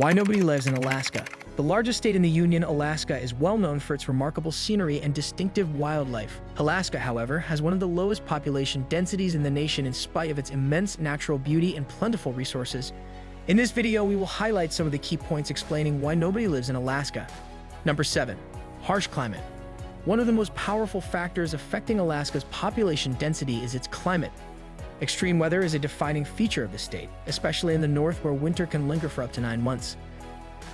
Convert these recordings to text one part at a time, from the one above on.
Why nobody lives in Alaska. The largest state in the Union, Alaska, is well known for its remarkable scenery and distinctive wildlife. Alaska, however, has one of the lowest population densities in the nation in spite of its immense natural beauty and plentiful resources. In this video, we will highlight some of the key points explaining why nobody lives in Alaska. Number 7. Harsh climate. One of the most powerful factors affecting Alaska's population density is its climate. Extreme weather is a defining feature of the state, especially in the north where winter can linger for up to 9 months.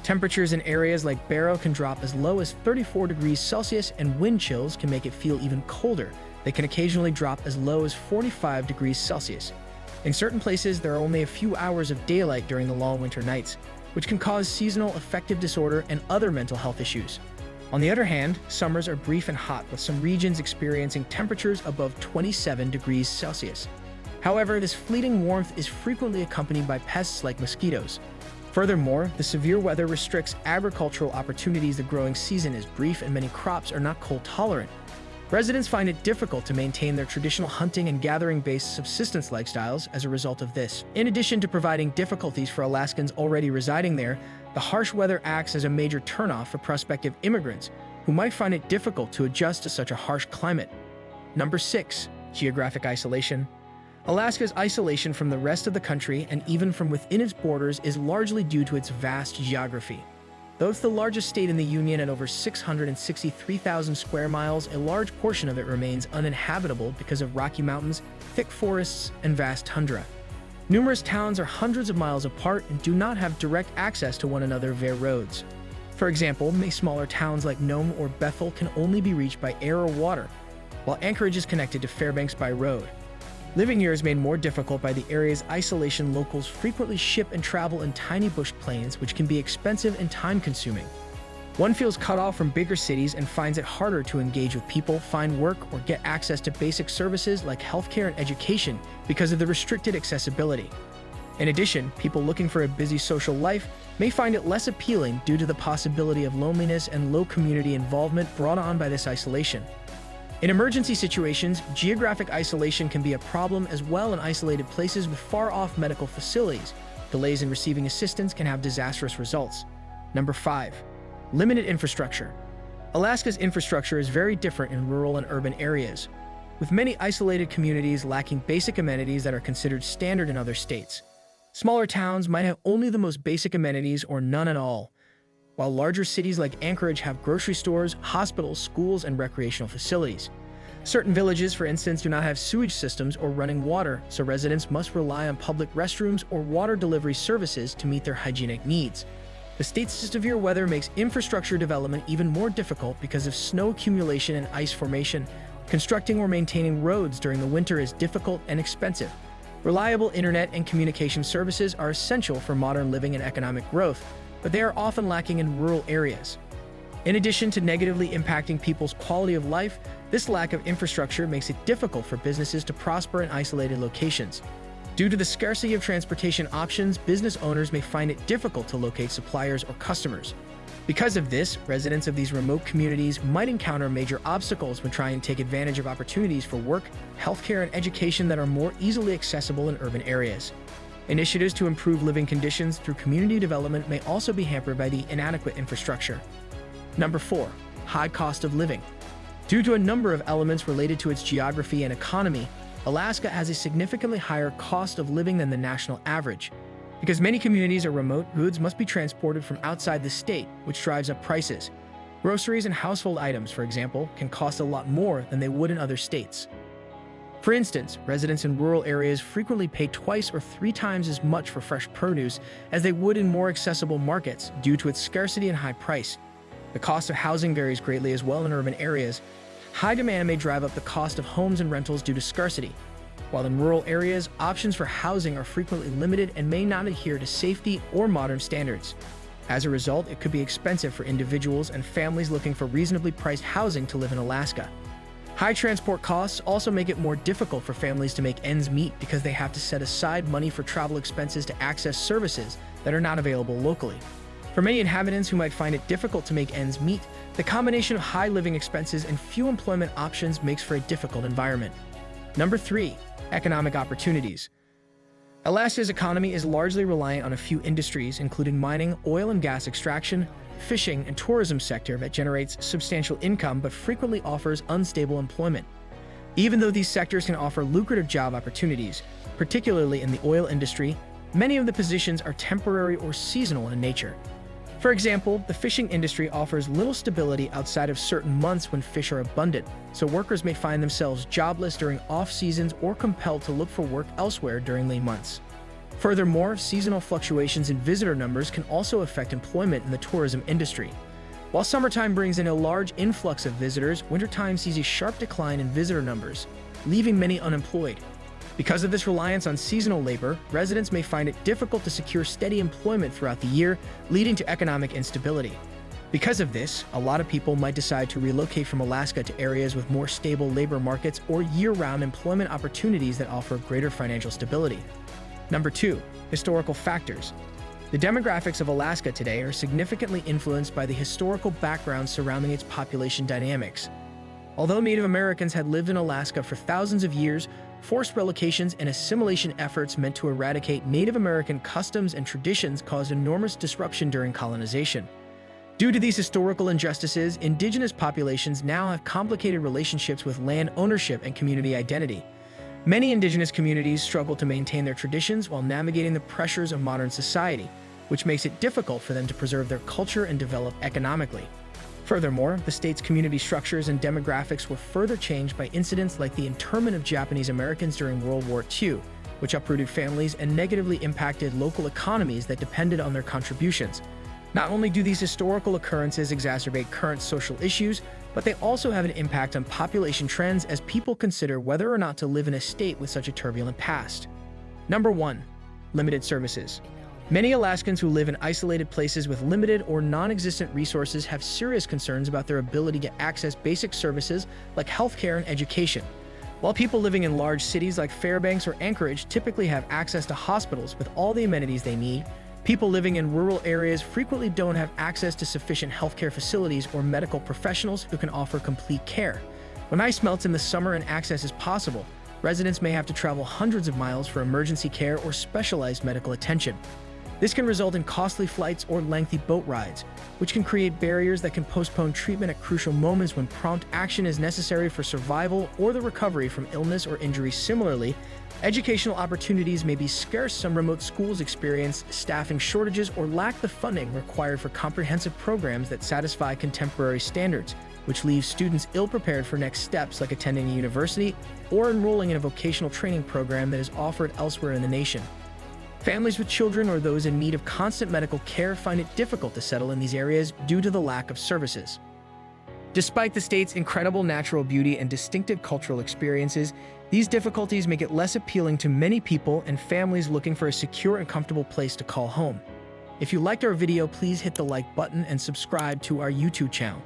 Temperatures in areas like Barrow can drop as low as 34 degrees Celsius, and wind chills can make it feel even colder. They can occasionally drop as low as 45 degrees Celsius. In certain places, there are only a few hours of daylight during the long winter nights, which can cause seasonal affective disorder and other mental health issues. On the other hand, summers are brief and hot, with some regions experiencing temperatures above 27 degrees Celsius. However, this fleeting warmth is frequently accompanied by pests like mosquitoes. Furthermore, the severe weather restricts agricultural opportunities. The growing season is brief and many crops are not cold tolerant. Residents find it difficult to maintain their traditional hunting and gathering-based subsistence lifestyles as a result of this. In addition to providing difficulties for Alaskans already residing there, the harsh weather acts as a major turnoff for prospective immigrants who might find it difficult to adjust to such a harsh climate. Number 6. Geographic isolation. Alaska's isolation from the rest of the country and even from within its borders is largely due to its vast geography. Though it's the largest state in the Union at over 663,000 square miles, a large portion of it remains uninhabitable because of rocky mountains, thick forests, and vast tundra. Numerous towns are hundreds of miles apart and do not have direct access to one another via roads. For example, many smaller towns like Nome or Bethel can only be reached by air or water, while Anchorage is connected to Fairbanks by road. Living here is made more difficult by the area's isolation. Locals frequently ship and travel in tiny bush planes, which can be expensive and time-consuming. One feels cut off from bigger cities and finds it harder to engage with people, find work, or get access to basic services like healthcare and education because of the restricted accessibility. In addition, people looking for a busy social life may find it less appealing due to the possibility of loneliness and low community involvement brought on by this isolation. In emergency situations, geographic isolation can be a problem as well. In isolated places with far-off medical facilities, delays in receiving assistance can have disastrous results. Number 5. Limited infrastructure. Alaska's infrastructure is very different in rural and urban areas, with many isolated communities lacking basic amenities that are considered standard in other states. Smaller towns might have only the most basic amenities or none at all, while larger cities like Anchorage have grocery stores, hospitals, schools, and recreational facilities. Certain villages, for instance, do not have sewage systems or running water, so residents must rely on public restrooms or water delivery services to meet their hygienic needs. The state's severe weather makes infrastructure development even more difficult because of snow accumulation and ice formation. Constructing or maintaining roads during the winter is difficult and expensive. Reliable internet and communication services are essential for modern living and economic growth, but they are often lacking in rural areas. In addition to negatively impacting people's quality of life, this lack of infrastructure makes it difficult for businesses to prosper in isolated locations. Due to the scarcity of transportation options, business owners may find it difficult to locate suppliers or customers. Because of this, residents of these remote communities might encounter major obstacles when trying to take advantage of opportunities for work, healthcare, and education that are more easily accessible in urban areas. Initiatives to improve living conditions through community development may also be hampered by the inadequate infrastructure. Number 4. High cost of living. Due to a number of elements related to its geography and economy, Alaska has a significantly higher cost of living than the national average. Because many communities are remote, goods must be transported from outside the state, which drives up prices. Groceries and household items, for example, can cost a lot more than they would in other states. For instance, residents in rural areas frequently pay twice or 3 times as much for fresh produce as they would in more accessible markets due to its scarcity and high price. The cost of housing varies greatly as well in urban areas. High demand may drive up the cost of homes and rentals due to scarcity, while in rural areas, options for housing are frequently limited and may not adhere to safety or modern standards. As a result, it could be expensive for individuals and families looking for reasonably priced housing to live in Alaska. High transport costs also make it more difficult for families to make ends meet because they have to set aside money for travel expenses to access services that are not available locally. For many inhabitants who might find it difficult to make ends meet, the combination of high living expenses and few employment options makes for a difficult environment. Number 3. Economic opportunities. Alaska's economy is largely reliant on a few industries, including mining, oil and gas extraction, fishing, and tourism sector that generates substantial income but frequently offers unstable employment. Even though these sectors can offer lucrative job opportunities, particularly in the oil industry, many of the positions are temporary or seasonal in nature. For example, the fishing industry offers little stability outside of certain months when fish are abundant, so workers may find themselves jobless during off-seasons or compelled to look for work elsewhere during lean months. Furthermore, seasonal fluctuations in visitor numbers can also affect employment in the tourism industry. While summertime brings in a large influx of visitors, wintertime sees a sharp decline in visitor numbers, leaving many unemployed. Because of this reliance on seasonal labor, residents may find it difficult to secure steady employment throughout the year, leading to economic instability. Because of this, a lot of people might decide to relocate from Alaska to areas with more stable labor markets or year-round employment opportunities that offer greater financial stability. Number 2. Historical factors. The demographics of Alaska today are significantly influenced by the historical background surrounding its population dynamics. Although Native Americans had lived in Alaska for thousands of years, forced relocations and assimilation efforts meant to eradicate Native American customs and traditions caused enormous disruption during colonization. Due to these historical injustices, indigenous populations now have complicated relationships with land ownership and community identity. Many indigenous communities struggle to maintain their traditions while navigating the pressures of modern society, which makes it difficult for them to preserve their culture and develop economically. Furthermore, the state's community structures and demographics were further changed by incidents like the internment of Japanese Americans during World War II, which uprooted families and negatively impacted local economies that depended on their contributions. Not only do these historical occurrences exacerbate current social issues, but they also have an impact on population trends as people consider whether or not to live in a state with such a turbulent past. Number 1. Limited services. Many Alaskans who live in isolated places with limited or non-existent resources have serious concerns about their ability to access basic services like healthcare and education. While people living in large cities like Fairbanks or Anchorage typically have access to hospitals with all the amenities they need, people living in rural areas frequently don't have access to sufficient healthcare facilities or medical professionals who can offer complete care. When ice melts in the summer and access is possible, residents may have to travel hundreds of miles for emergency care or specialized medical attention. This can result in costly flights or lengthy boat rides, which can create barriers that can postpone treatment at crucial moments when prompt action is necessary for survival or the recovery from illness or injury. Similarly, educational opportunities may be scarce. Some remote schools experience staffing shortages or lack the funding required for comprehensive programs that satisfy contemporary standards, which leaves students ill-prepared for next steps like attending a university or enrolling in a vocational training program that is offered elsewhere in the nation. Families with children or those in need of constant medical care find it difficult to settle in these areas due to the lack of services. Despite the state's incredible natural beauty and distinctive cultural experiences, these difficulties make it less appealing to many people and families looking for a secure and comfortable place to call home. If you liked our video, please hit the like button and subscribe to our YouTube channel.